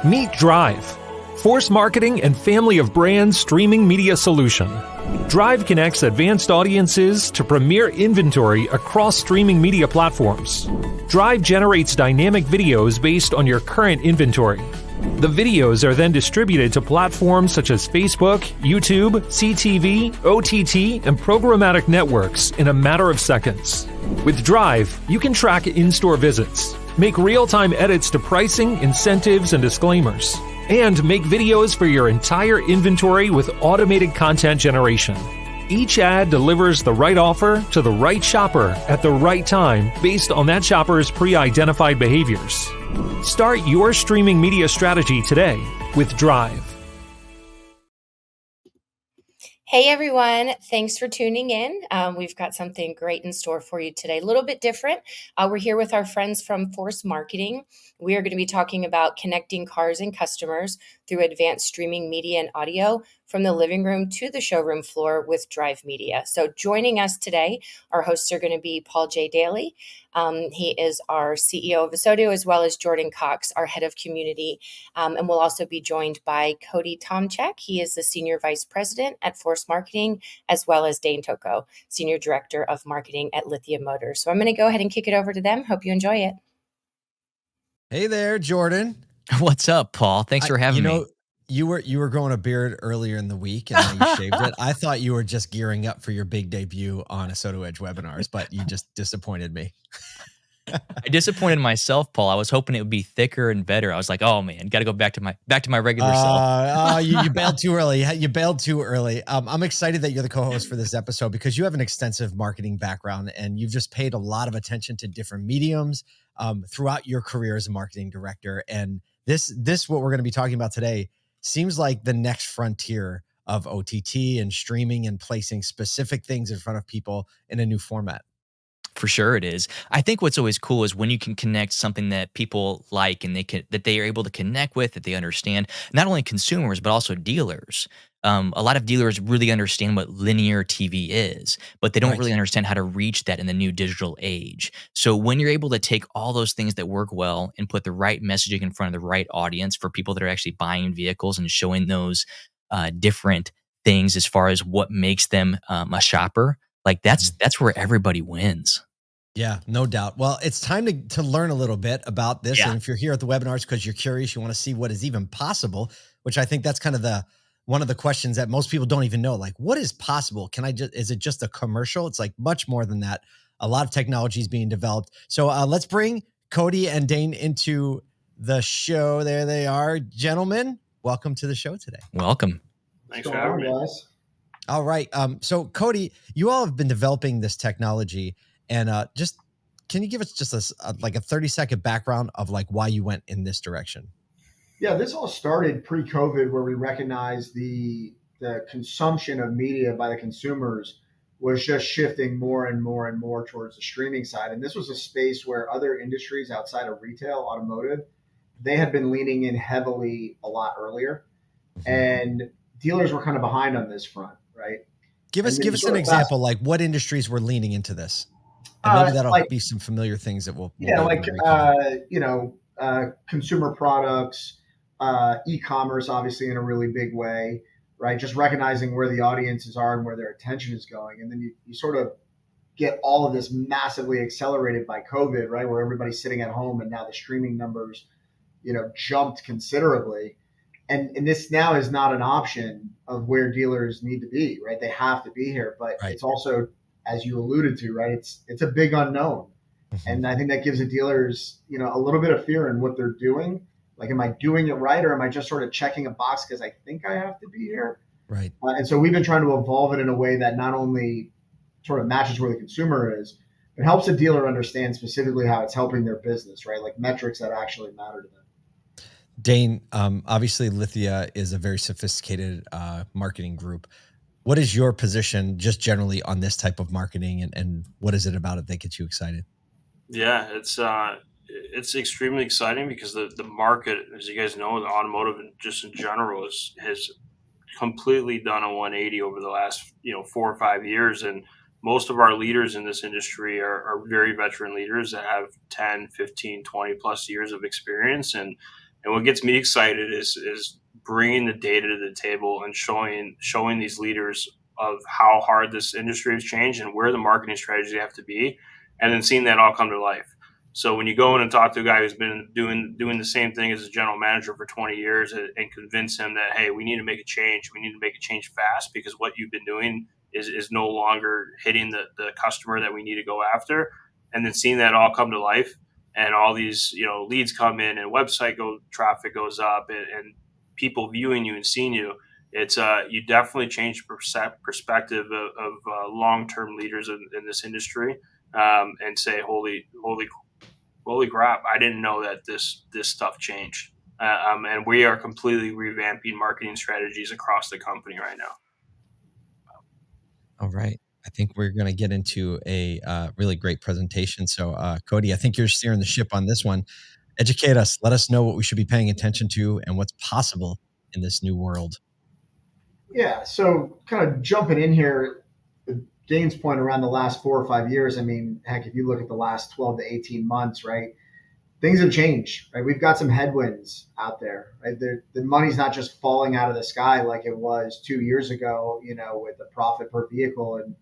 Meet Drive, Force Marketing and family of brands streaming media solution. Drive connects advanced audiences to premier inventory across streaming media platforms. Drive generates dynamic videos based on your current inventory. The videos are then distributed to platforms such as Facebook, YouTube, CTV, OTT, and programmatic networks in a matter of seconds. With Drive, you can track in-store visits, make real-time edits to pricing, incentives, and disclaimers, and make videos for your entire inventory with automated content generation. Each ad delivers the right offer to the right shopper at the right time based on that shopper's pre-identified behaviors. Start your streaming media strategy today with Drive. Hey everyone, thanks for tuning in. We've got something great in store for you today. A little bit different. We're here with our friends from Force Marketing. We are going to be talking about connecting cars and customers through advanced streaming media and audio from the living room to the showroom floor with Drive Media. So joining us today, our hosts are going to be Paul J. Daly. He is our CEO of ASOTU, as well as Jordan Cox, our head of community. And we'll also be joined by Cody Tomczyk. He is the senior vice president at Force Marketing, as well as Dane Tocco, senior director of marketing at Lithia Motors. So I'm going to go ahead and kick it over to them. Hope you enjoy it. Hey there, Jordan. What's up, Paul? Thanks for having me. You were growing a beard earlier in the week and then you shaved it. I thought you were just gearing up for your big debut on ASOTU Edge webinars, but you just disappointed me. I disappointed myself, Paul. I was hoping it would be thicker and better. I was like, oh man, got to go back to my regular self. You bailed too early. You bailed too early. I'm excited that you're the co-host for this episode because you have an extensive marketing background and you've just paid a lot of attention to different mediums throughout your career as a marketing director. And this what we're going to be talking about today seems like the next frontier of OTT and streaming and placing specific things in front of people in a new format. For sure it is. I think what's always cool is when you can connect something that people like and that they are able to connect with, that they understand, not only consumers, but also dealers. A lot of dealers really understand what linear TV is, but they don't really understand how to reach that in the new digital age. So when you're able to take all those things that work well and put the right messaging in front of the right audience for people that are actually buying vehicles and showing those different things as far as what makes them a shopper, like that's where everybody wins. Yeah, no doubt. Well, it's time to learn a little bit about this. Yeah. And if you're here at the webinars because you're curious, you want to see what is even possible, which I think that's kind of one of the questions that most people don't even know. Like, what is possible? Is it just a commercial? It's like much more than that. A lot of technology is being developed. So let's bring Cody and Dane into the show. There they are. Gentlemen, welcome to the show today. Welcome. Thanks for having me, guys. All right. So Cody, you all have been developing this technology. And just can you give us just a 30-second background of like why you went in this direction? Yeah, this all started pre-COVID, where we recognized the consumption of media by the consumers was just shifting more and more and more towards the streaming side. And this was a space where other industries outside of retail, automotive, they had been leaning in heavily a lot earlier. Mm-hmm. And dealers were kind of behind on this front, right? Give us an example, like what industries were leaning into this? And maybe that'll be some familiar things that we'll consumer products, e-commerce, obviously in a really big way, right? Just recognizing where the audiences are and where their attention is going. And then you sort of get all of this massively accelerated by COVID, right? Where everybody's sitting at home and now the streaming numbers, jumped considerably. And this now is not an option of where dealers need to be, right? They have to be here, but It's also, as you alluded to, right? It's a big unknown. Mm-hmm. And I think that gives the dealers, a little bit of fear in what they're doing. Like, am I doing it right? Or am I just sort of checking a box because I think I have to be here? Right. And so we've been trying to evolve it in a way that not only sort of matches where the consumer is, but helps the dealer understand specifically how it's helping their business, right? Like metrics that actually matter to them. Dane, obviously Lithia is a very sophisticated marketing group. What is your position just generally on this type of marketing and what is it about it that gets you excited? Yeah, it's extremely exciting because the market, as you guys know, the automotive and just in general has completely done a 180 over the last 4 or 5 years. And most of our leaders in this industry are very veteran leaders that have 10, 15, 20 plus years of experience. And And what gets me excited is bringing the data to the table and showing these leaders of how hard this industry has changed and where the marketing strategies have to be, and then seeing that all come to life. So when you go in and talk to a guy who's been doing the same thing as a general manager for 20 years and convince him that, hey, we need to make a change, we need to make a change fast because what you've been doing is no longer hitting the customer that we need to go after, and then seeing that all come to life and all these leads come in and traffic goes up and people viewing you and seeing you, it's you definitely change perspective of long-term leaders in this industry, and say holy crap, I didn't know that this stuff changed. And we are completely revamping marketing strategies across the company right now. All right. I think we're going to get into a really great presentation. So, Cody, I think you're steering the ship on this one. Educate us. Let us know what we should be paying attention to and what's possible in this new world. Yeah. So, kind of jumping in here, Dane's point around the last 4 or 5 years. I mean, heck, if you look at the last 12 to 18 months, right? Things have changed, right? We've got some headwinds out there, right? The money's not just falling out of the sky like it was 2 years ago, with the profit per vehicle. And,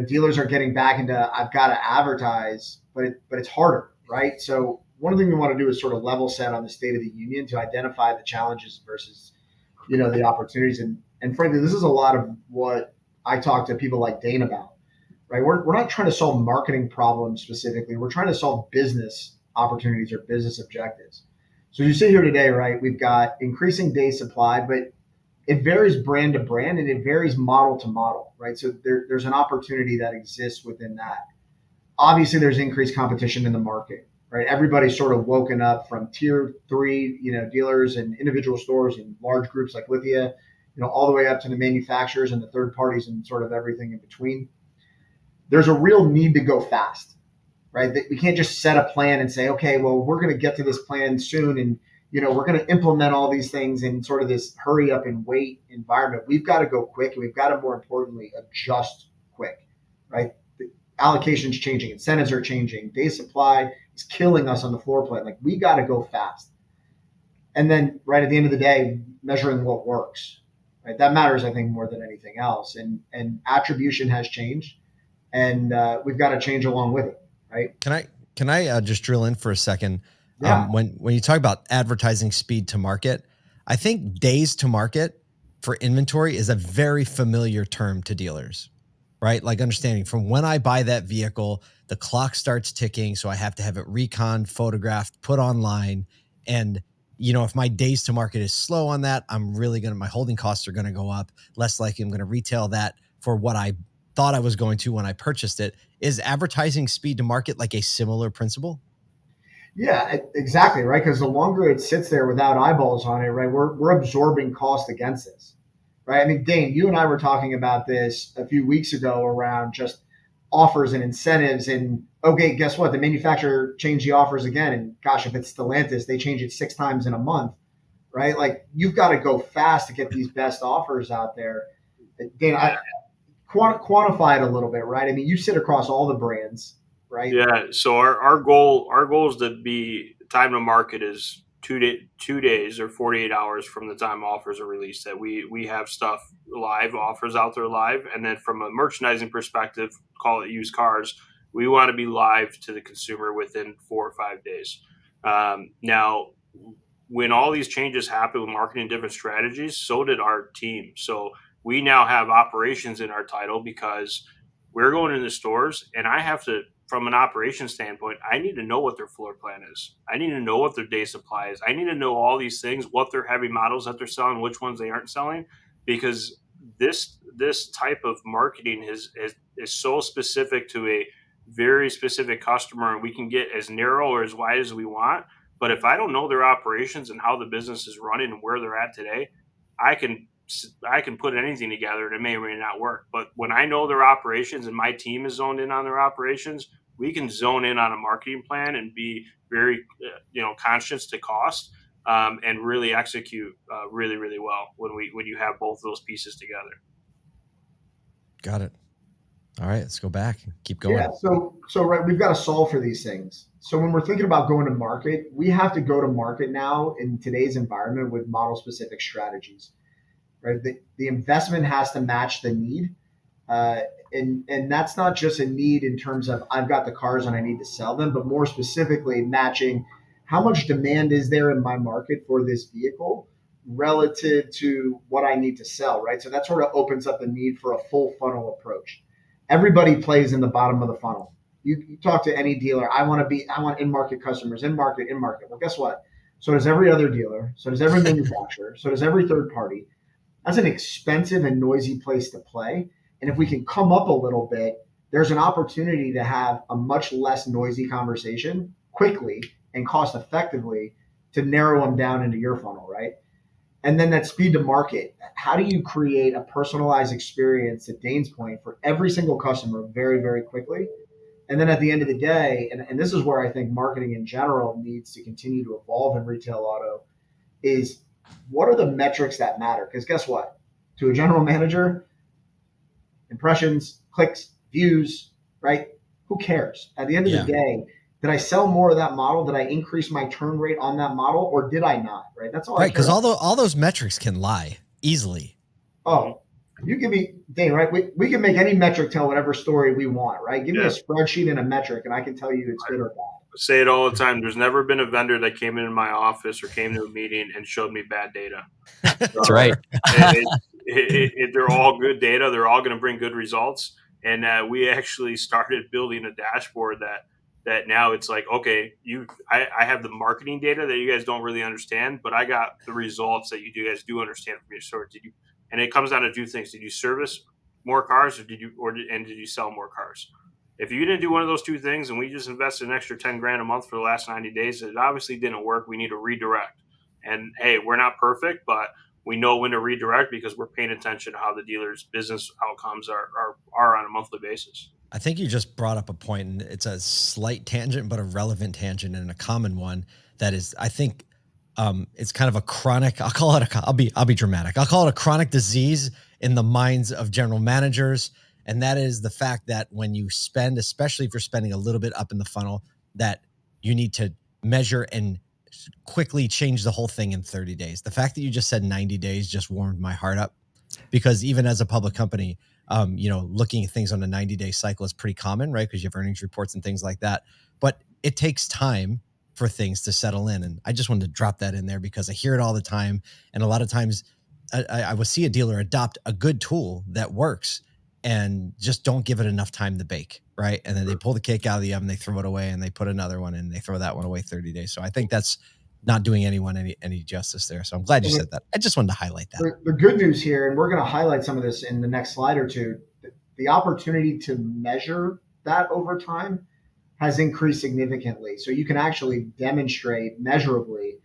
dealers are getting back into, I've got to advertise, but it's harder, right? So one of the things we want to do is sort of level set on the State of the Union to identify the challenges versus, the opportunities. And frankly, this is a lot of what I talk to people like Dane about, right? We're not trying to solve marketing problems specifically. We're trying to solve business opportunities or business objectives. So you see here today, right? We've got increasing day supply, but it varies brand to brand and it varies model to model, right? So there's an opportunity that exists within that. Obviously, there's increased competition in the market, right? Everybody's sort of woken up from tier 3, dealers and individual stores and large groups like Lithia, all the way up to the manufacturers and the third parties and sort of everything in between. There's a real need to go fast, right? We can't just set a plan and say, okay, well, we're going to get to this plan soon. And, we're going to implement all these things in sort of this hurry up and wait environment. We've got to go quick and we've got to, more importantly, adjust quick, right? The allocation's changing, incentives are changing, day supply is killing us on the floor plan. Like, we got to go fast. And then right at the end of the day, measuring what works, right? That matters, I think, more than anything else. And attribution has changed, and we've got to change along with it. Right. Can I just drill in for a second? Yeah. When you talk about advertising speed to market, I think days to market for inventory is a very familiar term to dealers, right? Like understanding from when I buy that vehicle, the clock starts ticking. So I have to have it reconned, photographed, put online. And, if my days to market is slow on that, my holding costs are going to go up. Less likely I'm going to retail that for what I thought I was going to when I purchased it. Is advertising speed to market like a similar principle? Yeah, exactly. Right. Because the longer it sits there without eyeballs on it, right, we're absorbing cost against this. Right. I mean, Dane, you and I were talking about this a few weeks ago around just offers and incentives. And okay, guess what? The manufacturer changed the offers again. And gosh, if it's Stellantis, they change it 6 times in a month. Right. Like, you've got to go fast to get these best offers out there. Dane, quantify it a little bit, right? I mean, you sit across all the brands, right? Yeah. So our goal is to be time to market is 2 days or 48 hours from the time offers are released, that we have stuff live, offers out there live. And then from a merchandising perspective, call it used cars, we want to be live to the consumer within 4 or 5 days. Now, when all these changes happen with marketing different strategies, so did our team. So we now have operations in our title because we're going into stores and I have to, from an operations standpoint, I need to know what their floor plan is. I need to know what their day supply is. I need to know all these things, what their heavy models that they're selling, which ones they aren't selling, because this type of marketing is so specific to a very specific customer, and we can get as narrow or as wide as we want. But if I don't know their operations and how the business is running and where they're at today, I can put anything together and it may or may not work. But when I know their operations and my team is zoned in on their operations, we can zone in on a marketing plan and be very, conscious to cost, and really execute really, really well when you have both those pieces together. Got it. All right, let's go back and keep going. Yeah. So right, we've got to solve for these things. So when we're thinking about going to market, we have to go to market now in today's environment with model specific strategies, right? The investment has to match the need. Uh, and that's not just a need in terms of I've got the cars and I need to sell them, but more specifically matching how much demand is there in my market for this vehicle relative to what I need to sell, right? So that sort of opens up the need for a full funnel approach. Everybody plays in the bottom of the funnel. You talk to any dealer, I want in-market customers, in-market. Well, guess what? So does every other dealer. So does every manufacturer. So does every third party. That's an expensive and noisy place to play. And if we can come up a little bit, there's an opportunity to have a much less noisy conversation quickly and cost effectively to narrow them down into your funnel, right? And then that speed to market. How do you create a personalized experience, at Dane's point, for every single customer very, very quickly? And then at the end of the day, and this is where I think marketing in general needs to continue to evolve in retail auto, is what are the metrics that matter? Because guess what? To a general manager, impressions, clicks, views, right? Who cares? At the end of the day, did I sell more of that model? Did I increase my turn rate on that model, or did I not? Right? That's all. Right, because all those metrics can lie easily. Oh, you give me, Dane, right? We can make any metric tell whatever story we want, right? Give me a spreadsheet and a metric, and I can tell you it's good or bad. I say it all the time. There's never been a vendor that came into my office or came to a meeting and showed me bad data. That's right. They're all good data. They're all going to bring good results. And we actually started building a dashboard that now it's like, okay, I have the marketing data that you guys don't really understand, but I got the results that you guys do understand from your store. And it comes down to two things. Did you service more cars, or did you sell more cars? If you didn't do one of those two things and we just invested an extra 10 grand a month for the last 90 days, it obviously didn't work. We need to redirect. And hey, we're not perfect, but we know when to redirect because we're paying attention to how the dealer's business outcomes are on a monthly basis. I think you just brought up a point, and it's a slight tangent, but a relevant tangent and a common one that is, I think, it's kind of a chronic. I'll be dramatic. I'll call it a chronic disease in the minds of general managers, and that is the fact that when you spend, especially if you're spending a little bit up in the funnel, that you need to measure and quickly change the whole thing in 30 days. The fact that you just said 90 days just warmed my heart up, because even as a public company, looking at things on a 90-day cycle is pretty common, right? Because you have earnings reports and things like that. But it takes time for things to settle in. And I just wanted to drop that in there because I hear it all the time. And a lot of times I will see a dealer adopt a good tool that works and just don't give it enough time to bake, right? And then they pull the cake out of the oven, they throw it away, and they put another one in, they throw that one away 30 days. So I think that's not doing anyone any justice there. So I'm glad you said that. I just wanted to highlight that. The good news here, and we're going to highlight some of this in the next slide or two, the opportunity to measure that over time has increased significantly. So you can actually demonstrate measurably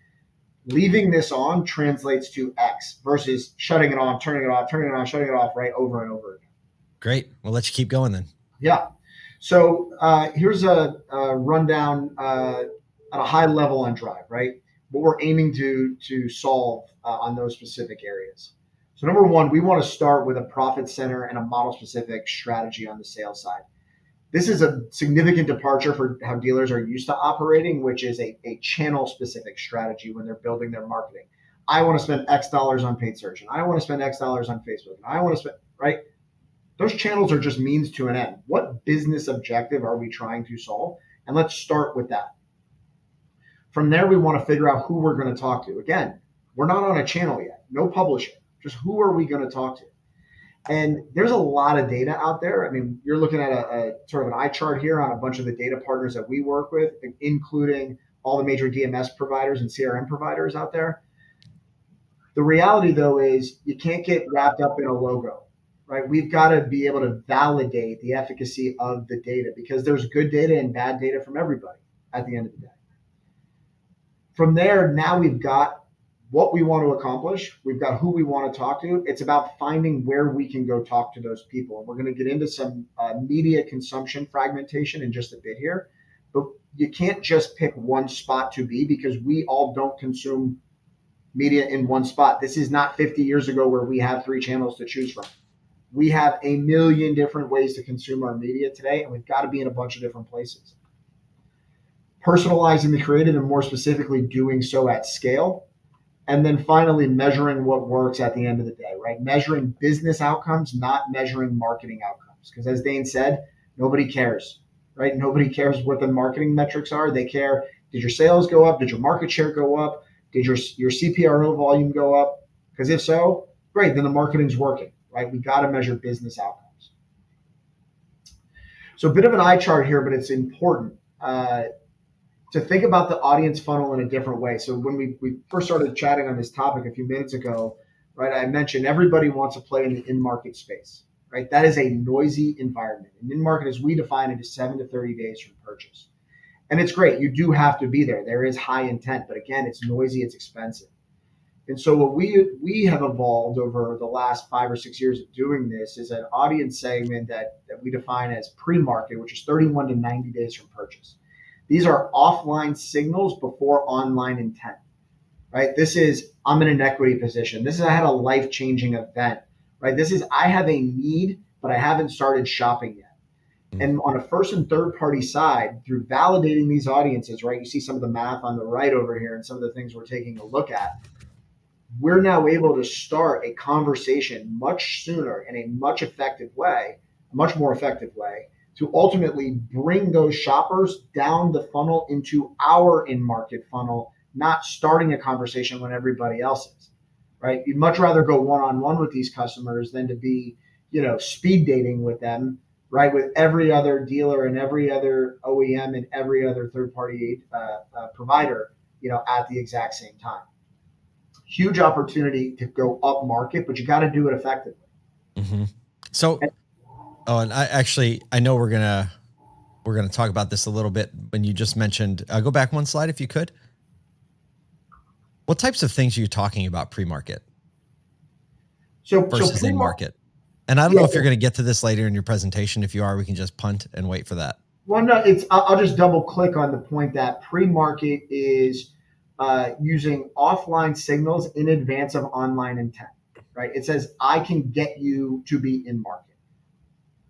leaving this on translates to X versus shutting it on, turning it off, turning it on, shutting it off, right, over and over again. Great. We'll let you keep going then. Yeah. So here's a rundown at a high level on Drive, right? What we're aiming to solve on those specific areas. So number one, we want to start with a profit center and a model specific strategy on the sales side. This is a significant departure for how dealers are used to operating, which is a channel specific strategy when they're building their marketing. I want to spend X dollars on paid search, and I want to spend X dollars on Facebook, and I want to spend, right? Those channels are just means to an end. What business objective are we trying to solve? And let's start with that. From there, we want to figure out who we're going to talk to. Again, we're not on a channel yet, no publisher. Just who are we going to talk to? And there's a lot of data out there. I mean, you're looking at a sort of an eye chart here on a bunch of the data partners that we work with, including all the major DMS providers and CRM providers out there. The reality, though, is you can't get wrapped up in a logo, right? We've got to be able to validate the efficacy of the data because there's good data and bad data from everybody at the end of the day. From there, now we've got what we want to accomplish. We've got who we want to talk to. It's about finding where we can go talk to those people. And we're going to get into some media consumption fragmentation in just a bit here. But you can't just pick one spot to be because we all don't consume media in one spot. This is not 50 years ago where we have 3 channels to choose from. We have a million different ways to consume our media today, and we've got to be in a bunch of different places. Personalizing the creative and more specifically doing so at scale. And then finally, measuring what works at the end of the day, right? Measuring business outcomes, not measuring marketing outcomes. Because as Dane said, nobody cares, right? Nobody cares what the marketing metrics are. They care, did your sales go up? Did your market share go up? Did your CPRO volume go up? Because if so, great, then the marketing's working, right? We got to measure business outcomes. So a bit of an eye chart here, but it's important to think about the audience funnel in a different way. So when we first started chatting on this topic a few minutes ago, right, I mentioned everybody wants to play in the in-market space, right? That is a noisy environment. And in-market, as we define it, is 7 to 30 days from purchase. And it's great. You do have to be there. There is high intent, but again, it's noisy, it's expensive. And so what we have evolved over the last 5 or 6 years of doing this is an audience segment that we define as pre-market, which is 31 to 90 days from purchase. These are offline signals before online intent, right? This is, I'm in an equity position. This is, I had a life-changing event, right? This is, I have a need, but I haven't started shopping yet. And on a first and third party side, through validating these audiences, right? You see some of the math on the right over here and some of the things we're taking a look at. We're now able to start a conversation much sooner in a much more effective way, to ultimately bring those shoppers down the funnel into our in-market funnel, not starting a conversation when everybody else is, right? You'd much rather go one-on-one with these customers than to be, speed dating with them, right? With every other dealer and every other OEM and every other third-party provider, at the exact same time. Huge opportunity to go up market, but you got to do it effectively. Mm-hmm. So, and I know we're gonna talk about this a little bit. When you just mentioned, go back one slide if you could. What types of things are you talking about pre-market? Versus in-market? And I don't know if you're going to get to this later in your presentation. If you are, we can just punt and wait for that. Well, no, I'll just double click on the point that pre-market is using offline signals in advance of online intent, right? It says, I can get you to be in market,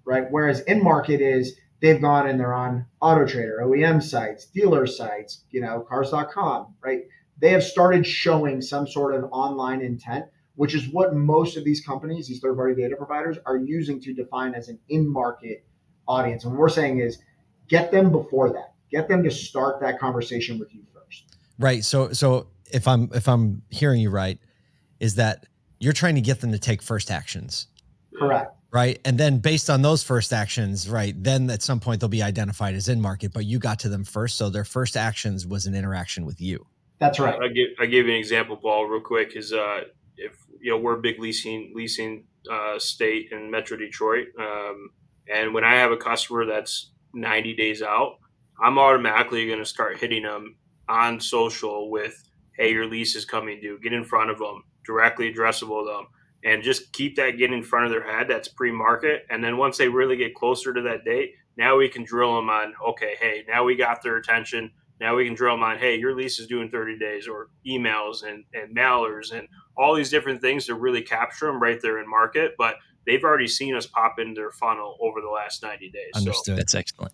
right? Whereas in market is they've gone and they're on Auto Trader, OEM sites, dealer sites, cars.com, right? They have started showing some sort of online intent, which is what most of these companies, these third-party data providers, are using to define as an in-market audience. And what we're saying is get them before that. Get them to start that conversation with you first. Right. So if I'm hearing you right, is that you're trying to get them to take first actions. Correct. Right. And then based on those first actions, right, then at some point they'll be identified as in market, but you got to them first. So their first actions was an interaction with you. That's right. I give you an example, Paul, real quick. Is if we're a big leasing state in Metro Detroit, and when I have a customer that's 90 days out, I'm automatically going to start hitting them on social with, "Hey, your lease is coming due." Get in front of them, directly addressable to them, and just keep that get in front of their head. That's pre-market, and then once they really get closer to that date, now we can drill them on. Okay, hey, now we got their attention. Now we can drill them on, hey, your lease is due in 30 days, or emails and mailers and all these different things to really capture them right there in market. But they've already seen us pop in their funnel over the last 90 days. Understood. So that's excellent.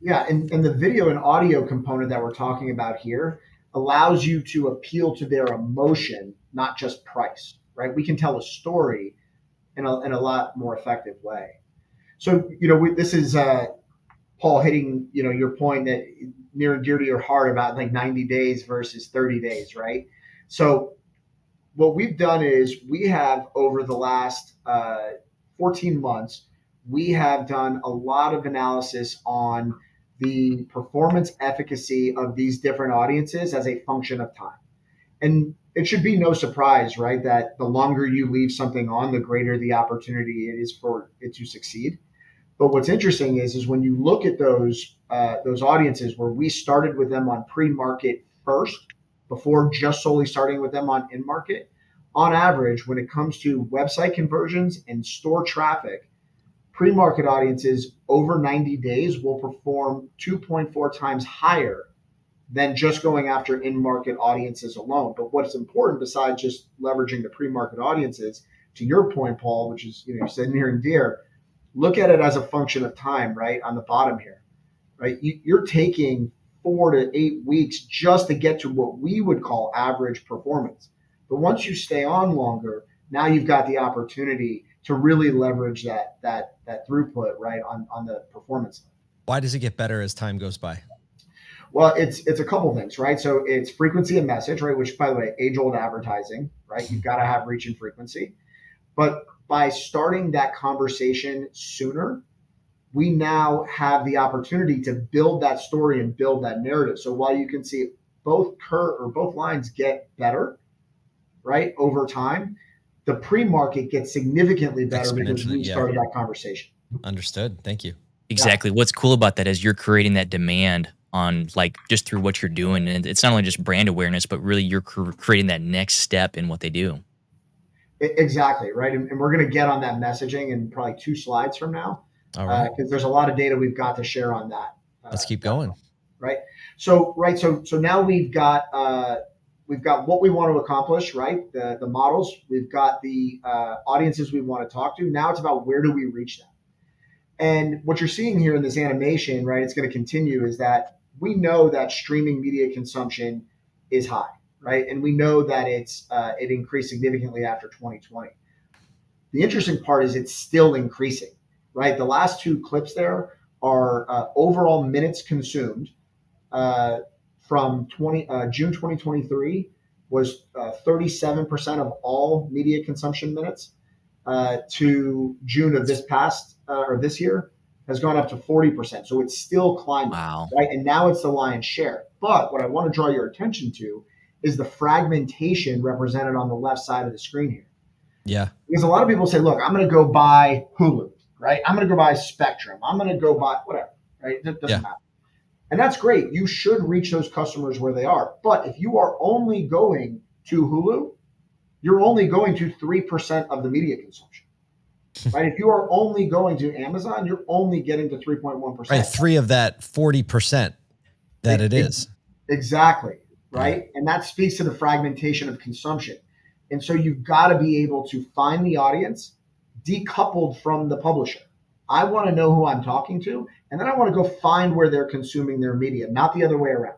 Yeah, and the video and audio component that we're talking about here allows you to appeal to their emotion, not just price, right? We can tell a story in a lot more effective way. So, this is Paul hitting, your point that near and dear to your heart about like 90 days versus 30 days, right? So what we've done is we have over the last 14 months, we have done a lot of analysis on the performance efficacy of these different audiences as a function of time. And it should be no surprise, right, that the longer you leave something on, the greater the opportunity it is for it to succeed. But what's interesting is when you look at those audiences where we started with them on pre-market first, before just solely starting with them on in-market, on average, when it comes to website conversions and store traffic, pre-market audiences over 90 days will perform 2.4 times higher than just going after in-market audiences alone. But what's important, besides just leveraging the pre-market audiences, to your point, Paul, which is, you said near and dear, look at it as a function of time, right? On the bottom here, right? You're taking 4 to 8 weeks just to get to what we would call average performance. But once you stay on longer, now you've got the opportunity to really leverage that throughput, right, on the performance. Why does it get better as time goes by? Well, it's a couple things, right? So it's frequency of message, right? Which, by the way, age-old advertising, right? You've got to have reach and frequency. But by starting that conversation sooner, we now have the opportunity to build that story and build that narrative. So while you can see both lines get better, right, over time, the pre-market gets significantly better because we started that conversation. Understood. Thank you. Exactly. What's cool about that is you're creating that demand on like just through what you're doing. And it's not only just brand awareness, but really you're creating that next step in what they do. Exactly. Right. And we're going to get on that messaging in probably 2 slides from now. All right. Because there's a lot of data we've got to share on that. Let's keep going. Right. So now we've got what we want to accomplish, right? The models, we've got the audiences we want to talk to. Now it's about where do we reach them? And what you're seeing here in this animation, right, it's going to continue, is that we know that streaming media consumption is high, right? And we know that it increased significantly after 2020. The interesting part is it's still increasing, right? The last 2 clips there are overall minutes consumed from June 2023 was 37% of all media consumption minutes. To June of this year has gone up to 40%. So it's still climbing, right? And now it's the lion's share. But what I want to draw your attention to is the fragmentation represented on the left side of the screen here. Yeah. Because a lot of people say, look, I'm going to go buy Hulu, right? I'm going to go buy Spectrum. I'm going to go buy whatever, right? It doesn't matter. And that's great. You should reach those customers where they are. But if you are only going to Hulu, you're only going to 3% of the media consumption, right? If you are only going to Amazon, you're only getting to 3.1%. Right, 3 of that 40% that it is. Exactly, right? Yeah. And that speaks to the fragmentation of consumption. And so you've got to be able to find the audience decoupled from the publisher. I want to know who I'm talking to, and then I want to go find where they're consuming their media, not the other way around.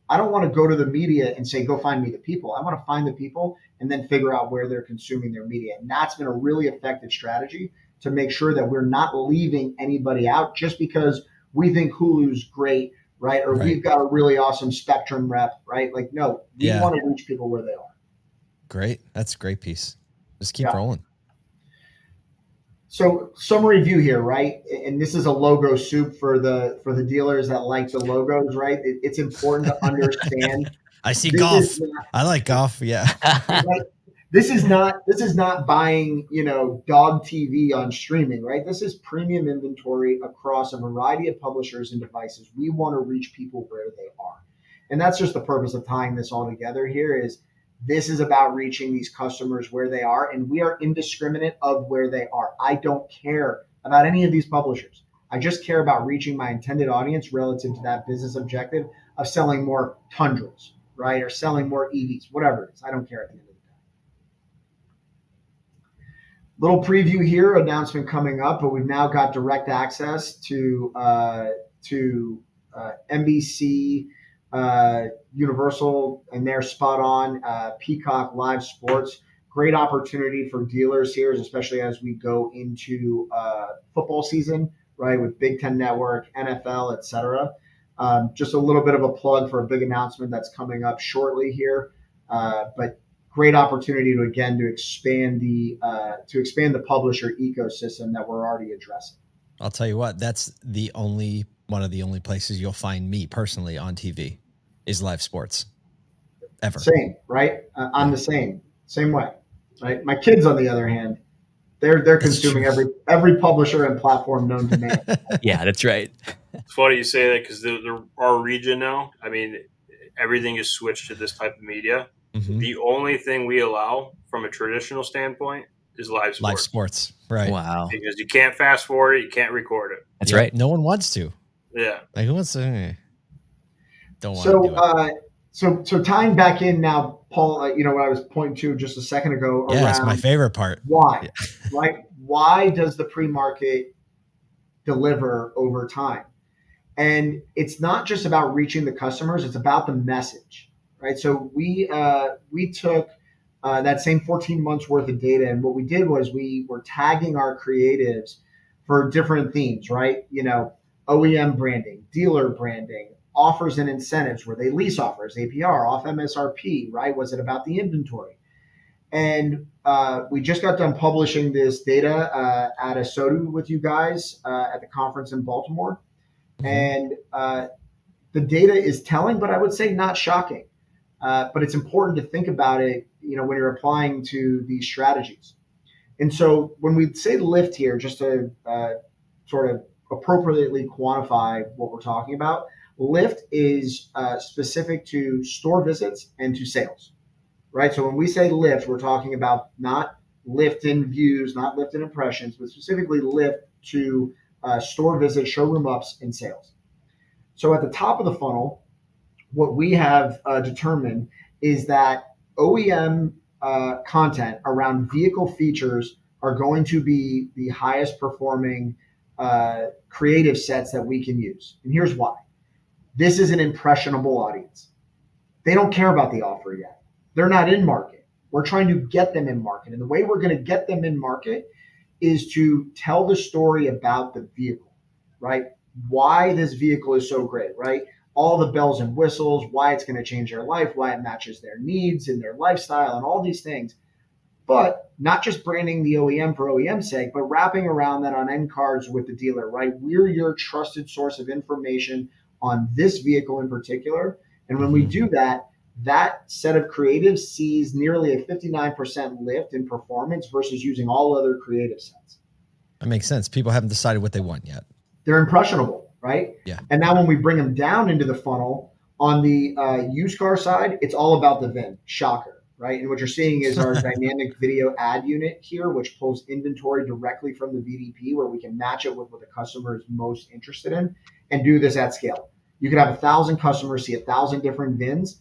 I don't want to go to the media and say, go find me the people. I want to find the people and then figure out where they're consuming their media. And that's been a really effective strategy to make sure that we're not leaving anybody out just because we think Hulu's great, right? Or we've got a really awesome Spectrum rep, right? Like, no, we want to reach people where they are. Great. That's a great piece. Just keep rolling. So summary view here, right? And this is a logo soup for the dealers that like the logos, right? It's important to understand. I see golf. I like golf. Yeah. Right? This is not buying, dog TV on streaming, right? This is premium inventory across a variety of publishers and devices. We want to reach people where they are. And that's just the purpose of tying this all together here is this is about reaching these customers where they are, and we are indiscriminate of where they are. I don't care about any of these publishers. I just care about reaching my intended audience relative to that business objective of selling more Tundras, right? Or selling more EVs, whatever it is. I don't care at the end of the day. Little preview here, announcement coming up, but we've now got direct access to NBC, Universal, and they're spot on. Peacock Live Sports, great opportunity for dealers here, especially as we go into football season, right? With Big Ten Network, NFL, etc. Just a little bit of a plug for a big announcement that's coming up shortly here, but great opportunity to expand the publisher ecosystem that we're already addressing. I'll tell you what, that's one of the only places you'll find me personally on TV is live sports ever. Same, right? I'm the same way, right? My kids, on the other hand, they're consuming every publisher and platform known to man. Yeah, that's right. It's funny you say that because our region now, I mean, everything is switched to this type of media. Mm-hmm. The only thing we allow from a traditional standpoint is live sports. Live sports, right? Wow. Because you can't fast forward it, you can't record it. That's right. No one wants to. Yeah. Like who wants to? Don't want to do it. So tying back in now, Paul, you know, what I was pointing to just a second ago Yeah, that's my favorite part. Why, Yeah. right? Why does the pre-market deliver over time? And it's not just about reaching the customers; it's about the message, right? So we took that same 14 months worth of data, and what we did was we were tagging our creatives for different themes, right? You know, OEM branding, dealer branding, offers and incentives. Were they lease offers, APR, off MSRP, right? Was it about the inventory? And we just got done publishing this data at ASOTU with you guys at the conference in Baltimore. And the data is telling, but I would say not shocking. But it's important to think about it, you know, when you're applying to these strategies. And so when we say lift here, just to sort of appropriately quantify what we're talking about, lift is specific to store visits and to sales, right? So when we say lift, we're talking about not lift in views, not lift in impressions, but specifically lift to store visits, showroom ups, and sales. So at the top of the funnel, what we have determined is that OEM content around vehicle features are going to be the highest performing creative sets that we can use. And here's why. This is an impressionable audience. They don't care about the offer yet. They're not in market. We're trying to get them in market. And the way we're going to get them in market is to tell the story about the vehicle, right? Why this vehicle is so great, right? All the bells and whistles, why it's going to change their life, why it matches their needs and their lifestyle and all these things. But not just branding the OEM for OEM's sake, but wrapping around that on end cards with the dealer, right? We're your trusted source of information on this vehicle in particular. And when we do that, that set of creatives sees nearly a 59% lift in performance versus using all other creative sets. That makes sense. People haven't decided what they want yet. They're impressionable, right? Yeah. And now when we bring them down into the funnel on the used car side, it's all about the VIN. Shocker, right? And what you're seeing is our dynamic video ad unit here, which pulls inventory directly from the VDP, where we can match it with what the customer is most interested in and do this at scale. You could have 1,000 customers see 1,000 different VINs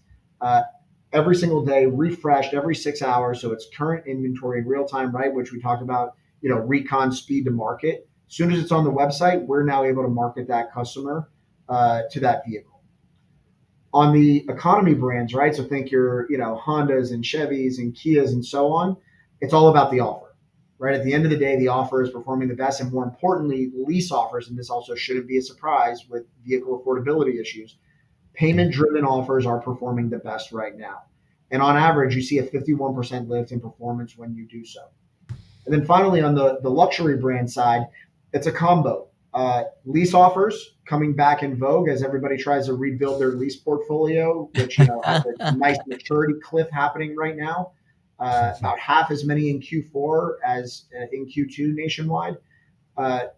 every single day, refreshed every 6 hours. So it's current inventory in real time, right? Which we talked about, you know, recon speed to market. As soon as it's on the website, we're now able to market that customer to that vehicle. On the economy brands, right? So think your, you know, Hondas and Chevys and Kias and so on. It's all about the offer, right? At the end of the day, the offer is performing the best, and more importantly, lease offers. And this also shouldn't be a surprise with vehicle affordability issues. Payment-driven offers are performing the best right now. And on average, you see a 51% lift in performance when you do so. And then finally, on the luxury brand side, it's a combo. Lease offers coming back in vogue as everybody tries to rebuild their lease portfolio, which, you know, has a nice maturity cliff happening right now. About half as many in Q4 as in Q2 nationwide.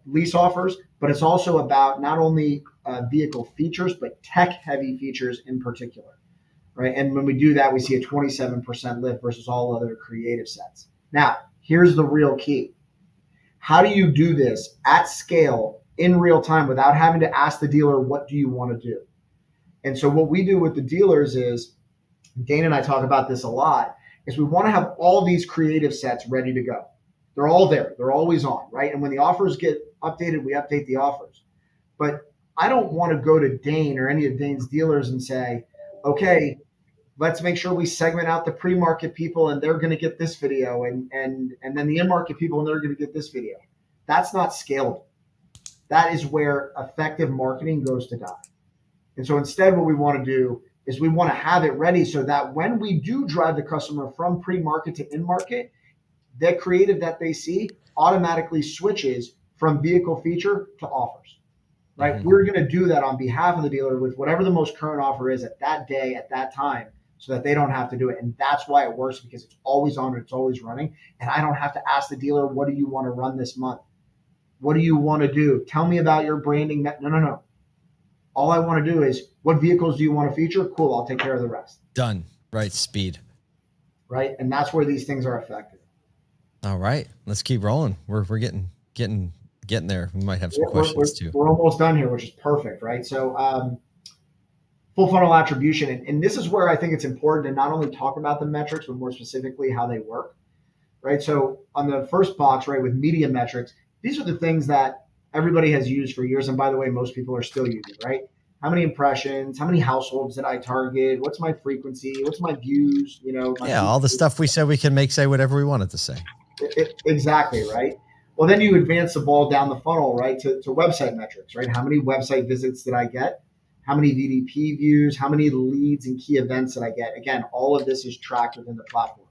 Lease offers, but it's also about not only vehicle features, but tech-heavy features in particular, right? And when we do that, we see a 27% lift versus all other creative sets. Now, here's the real key. How do you do this at scale in real time without having to ask the dealer, what do you want to do? And so what we do with the dealers is, Dane and I talk about this a lot, is we want to have all these creative sets ready to go. They're all there. They're always on, right? And when the offers get updated, we update the offers. But I don't want to go to Dane or any of Dane's dealers and say, okay, let's make sure we segment out the pre-market people and they're going to get this video and then the in-market people and they're going to get this video. That's not scalable. That is where effective marketing goes to die. And so instead what we want to do is we want to have it ready so that when we do drive the customer from pre-market to in-market, that creative that they see automatically switches from vehicle feature to offers, right? We're going to do that on behalf of the dealer with whatever the most current offer is at that day, at that time, so that they don't have to do it. And that's why it works, because it's always on, it's always running. And I don't have to ask the dealer, what do you want to run this month? What do you want to do? Tell me about your branding. No. All I want to do is, what vehicles do you want to feature? Cool, I'll take care of the rest. Done. Right, speed. Right, and that's where these things are effective. All right, let's keep rolling. We're getting there. We might have some questions too. We're almost done here, which is perfect, right? So full funnel attribution. And this is where I think it's important to not only talk about the metrics, but more specifically how they work, right? So on the first box, right, with media metrics, these are the things that everybody has used for years. And by the way, most people are still using, right? How many impressions, how many households did I target? What's my frequency? What's my views? All the stuff we said we can make say whatever we wanted to say. Exactly, right? Well, then you advance the ball down the funnel, right, to website metrics, right? How many website visits did I get? How many VDP views? How many leads and key events did I get? Again, all of this is tracked within the platform.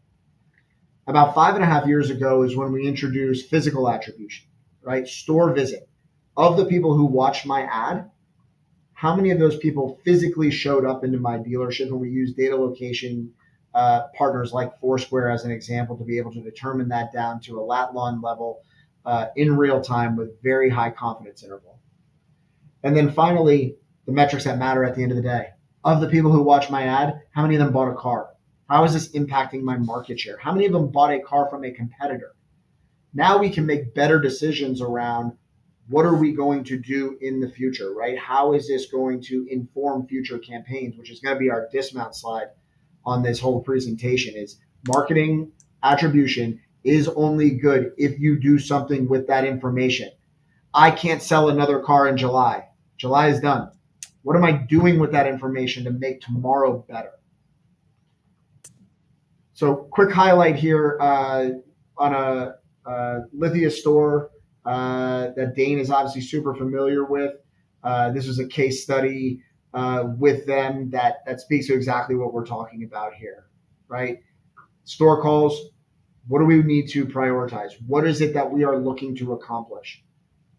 About 5.5 years ago is when we introduced physical attribution, right? Store visit. Of the people who watched my ad, how many of those people physically showed up into my dealership? And we use data location partners like Foursquare as an example to be able to determine that down to a lat-long level in real time with very high confidence interval. And then finally, the metrics that matter at the end of the day. Of the people who watch my ad, how many of them bought a car? How is this impacting my market share? How many of them bought a car from a competitor? Now we can make better decisions around what are we going to do in the future, right? How is this going to inform future campaigns, which is going to be our dismount slide on this whole presentation. Is marketing attribution is only good if you do something with that information. I can't sell another car in July. July is done. What am I doing with that information to make tomorrow better? So quick highlight here on a Lithia store that Dane is obviously super familiar with. This is a case study with them that speaks to exactly what we're talking about here, right? Store calls, what do we need to prioritize? What is it that we are looking to accomplish?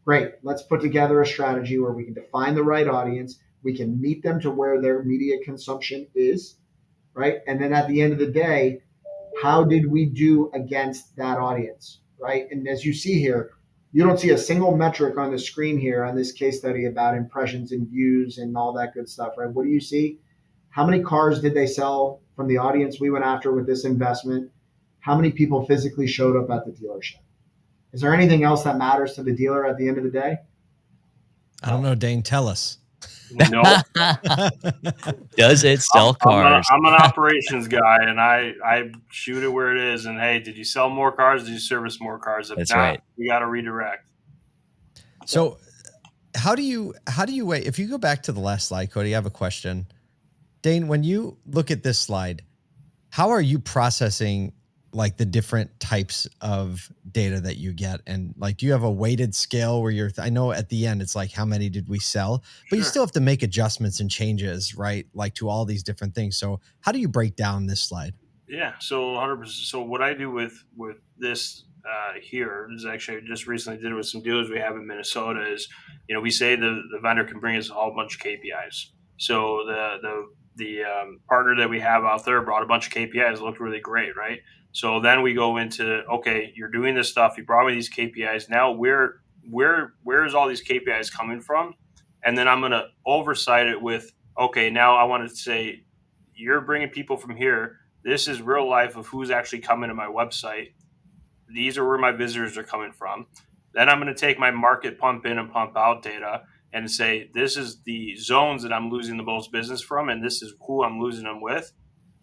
Great, let's put together a strategy where we can define the right audience, we can meet them to where their media consumption is, right? And then at the end of the day, how did we do against that audience, right? And as you see here, you don't see a single metric on the screen here on this case study about impressions and views and all that good stuff, right? What do you see? How many cars did they sell from the audience we went after with this investment? How many people physically showed up at the dealership? Is there anything else that matters to the dealer at the end of the day? I don't know, Dane, tell us. No. Does it sell cars? I'm an operations guy, and I shoot it where it is. And hey, did you sell more cars? Did you service more cars? If That's not, right. We got to redirect. So how do you wait? If you go back to the last slide, Cody, I have a question. Dane, when you look at this slide, how are you processing like the different types of data that you get? And like, do you have a weighted scale where I know at the end, it's like, how many did we sell? But you still have to make adjustments and changes, right? Like to all these different things. So how do you break down this slide? Yeah. So 100%. So what I do with this here is actually, I just recently did it with some dealers we have in Minnesota is, we say the vendor can bring us a whole bunch of KPIs. So the partner that we have out there brought a bunch of KPIs, looked really great, right? So then we go into, okay, you're doing this stuff. You brought me these KPIs. Now where is all these KPIs coming from? And then I'm going to oversight it with, okay, now I want to say, you're bringing people from here. This is real life of who's actually coming to my website. These are where my visitors are coming from. Then I'm going to take my market pump in and pump out data and say, this is the zones that I'm losing the most business from, and this is who I'm losing them with.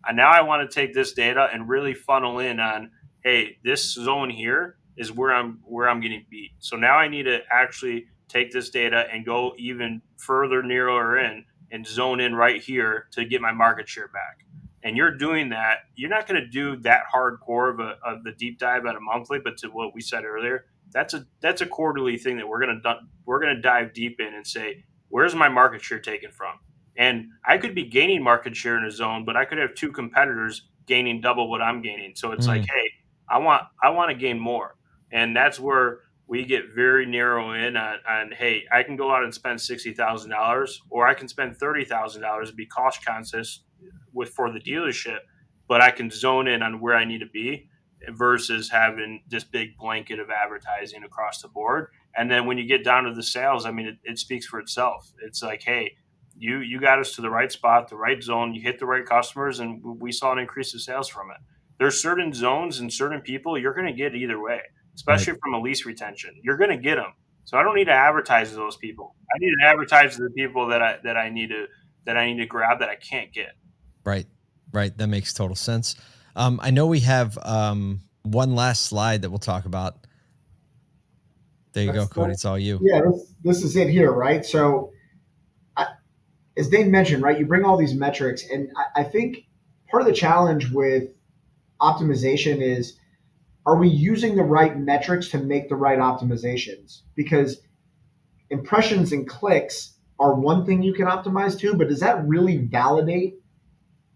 And now I want to take this data and really funnel in on, hey, this zone here is where I'm getting beat. So now I need to actually take this data and go even further narrower in and zone in right here to get my market share back. And you're doing that. You're not going to do that hardcore of the deep dive at a monthly, but to what we said earlier, that's a quarterly thing that we're going to dive deep in and say, where's my market share taken from? And I could be gaining market share in a zone, but I could have two competitors gaining double what I'm gaining. So it's like, hey, I want to gain more. And that's where we get very narrow in on, hey, I can go out and spend $60,000, or I can spend $30,000 and be cost conscious for the dealership, but I can zone in on where I need to be versus having this big blanket of advertising across the board. And then when you get down to the sales, I mean, it speaks for itself. It's like, hey, you got us to the right spot, the right zone, you hit the right customers, and we saw an increase in sales from it. There's certain zones and certain people you're going to get either way, especially from a lease retention. You're going to get them. So I don't need to advertise to those people. I need to advertise to the people that I need that I need to grab that I can't get. Right. That makes total sense. I know we have one last slide that we'll talk about. There you go, Cody. It's all you. Yeah, this is it here, right? So, as Dane mentioned, right, you bring all these metrics, and I think part of the challenge with optimization is, are we using the right metrics to make the right optimizations? Because impressions and clicks are one thing you can optimize to, but does that really validate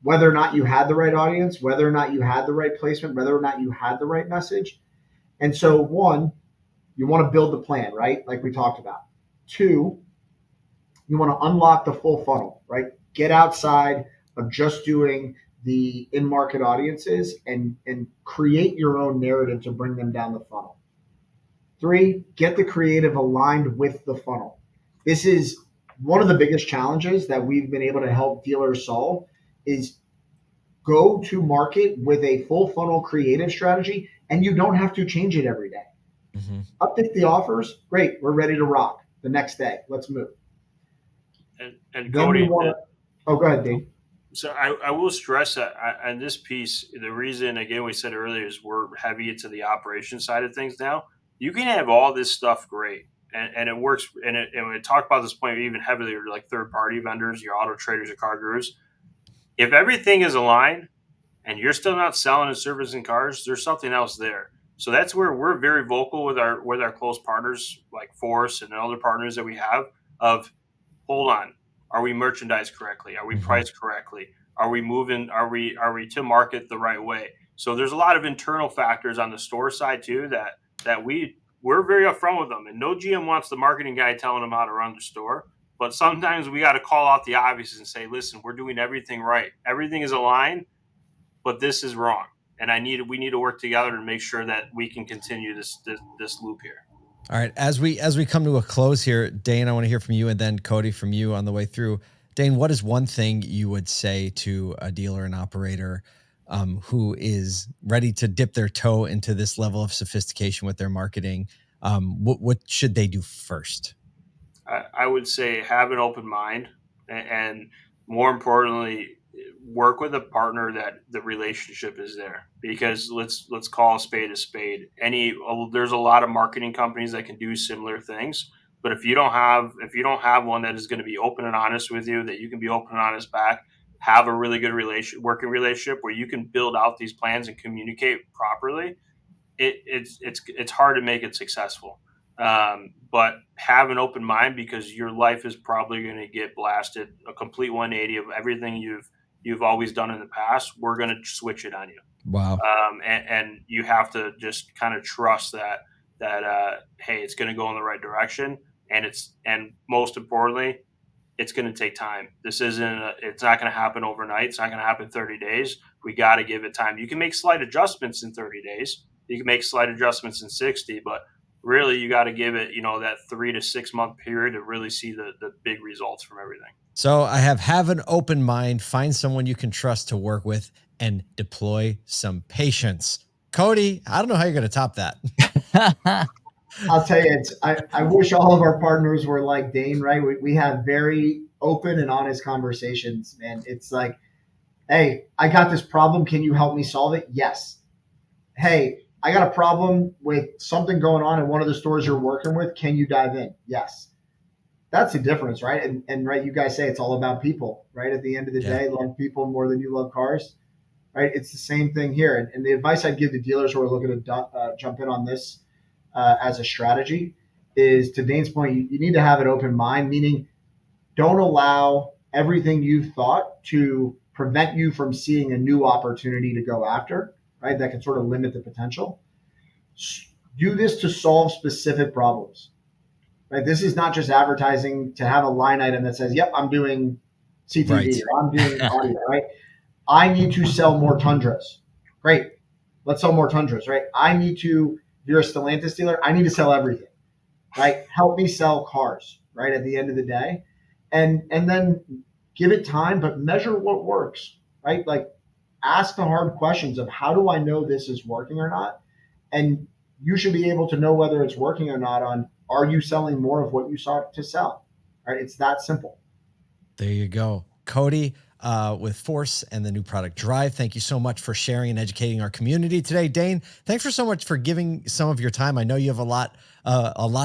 whether or not you had the right audience, whether or not you had the right placement, whether or not you had the right message? And so, one, you want to build the plan, right? Like we talked about. Two, you want to unlock the full funnel, right? Get outside of just doing the in-market audiences and create your own narrative to bring them down the funnel. Three, get the creative aligned with the funnel. This is one of the biggest challenges that we've been able to help dealers solve, is go to market with a full funnel creative strategy, and you don't have to change it every day. Mm-hmm. Update the offers, great, we're ready to rock. The next day, let's move. And Cody, go ahead, Dave. So I will stress that on this piece, the reason, again, we said earlier, is we're heavy into the operation side of things now. You can have all this stuff great, and it works. And we talk about this point even heavily, like third-party vendors, your auto traders, your car gurus. If everything is aligned and you're still not selling and servicing cars, there's something else there. So that's where we're very vocal with our close partners like Force and other partners that we have of, hold on, are we merchandised correctly? Are we priced correctly? Are we moving? Are we to market the right way? So there's a lot of internal factors on the store side too that we're very upfront with them. And no GM wants the marketing guy telling them how to run the store. But sometimes we got to call out the obvious and say, listen, we're doing everything right. Everything is aligned, but this is wrong. And we need to work together to make sure that we can continue this loop here. All right. As we come to a close here, Dane, I want to hear from you, and then Cody from you on the way through. Dane, what is one thing you would say to a dealer and operator who is ready to dip their toe into this level of sophistication with their marketing? What should they do first? I would say have an open mind, and more importantly, work with a partner that the relationship is there, because let's call a spade a spade. There's a lot of marketing companies that can do similar things, but if you don't have one that is going to be open and honest with you, that you can be open and honest back, have a really good working relationship where you can build out these plans and communicate properly, it's hard to make it successful. But have an open mind, because your life is probably going to get blasted, a complete 180 of everything you've always done in the past. We're going to switch it on you. Wow. And you have to just kind of trust that hey, it's going to go in the right direction, and most importantly, it's going to take time. It's not going to happen overnight. It's not going to happen 30 days. We got to give it time. You can make slight adjustments in 30 days. You can make slight adjustments in 60, but really you got to give it, that 3 to 6 month period to really see the big results from everything. So I have an open mind, find someone you can trust to work with, and deploy some patience. Cody, I don't know how you're going to top that. I'll tell you, I wish all of our partners were like Dane, right? We have very open and honest conversations, man. It's like, hey, I got this problem. Can you help me solve it? Yes. Hey, I got a problem with something going on in one of the stores you're working with. Can you dive in? Yes. That's the difference, right? And right, you guys say it's all about people, right? At the end of the day, love people more than you love cars, right? It's the same thing here. And the advice I'd give to dealers who are looking to jump in on this as a strategy is, to Dane's point, you need to have an open mind, meaning don't allow everything you've thought to prevent you from seeing a new opportunity to go after, right? That can sort of limit the potential. Do this to solve specific problems. Right. This is not just advertising to have a line item that says, yep, I'm doing CTV, right, or I'm doing audio, right? I need to sell more Tundras. Great. Let's sell more Tundras, right? If you're a Stellantis dealer, I need to sell everything, right? Help me sell cars, right? At the end of the day. And then give it time, but measure what works, right? Like, ask the hard questions of, how do I know this is working or not? And you should be able to know whether it's working or not on, are you selling more of what you sought to sell? Right? It's that simple. There you go. Cody with Force and the new product Drive. Thank you so much for sharing and educating our community today. Dane, thanks for so much for giving some of your time. I know you have a lot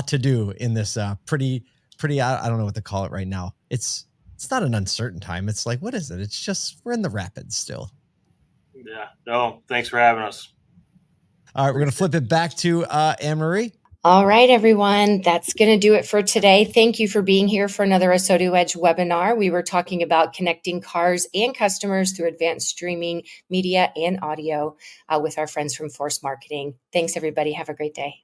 to do in this pretty, I don't know what to call it right now. It's not an uncertain time. It's like, what is it? It's just, we're in the rapids still. Yeah. No, thanks for having us. All right, we're going to flip it back to Anne-Marie. All right, everyone, that's going to do it for today. Thank you for being here for another ASOTU Edge webinar. We were talking about connecting cars and customers through advanced streaming, media, and audio with our friends from Force Marketing. Thanks, everybody. Have a great day.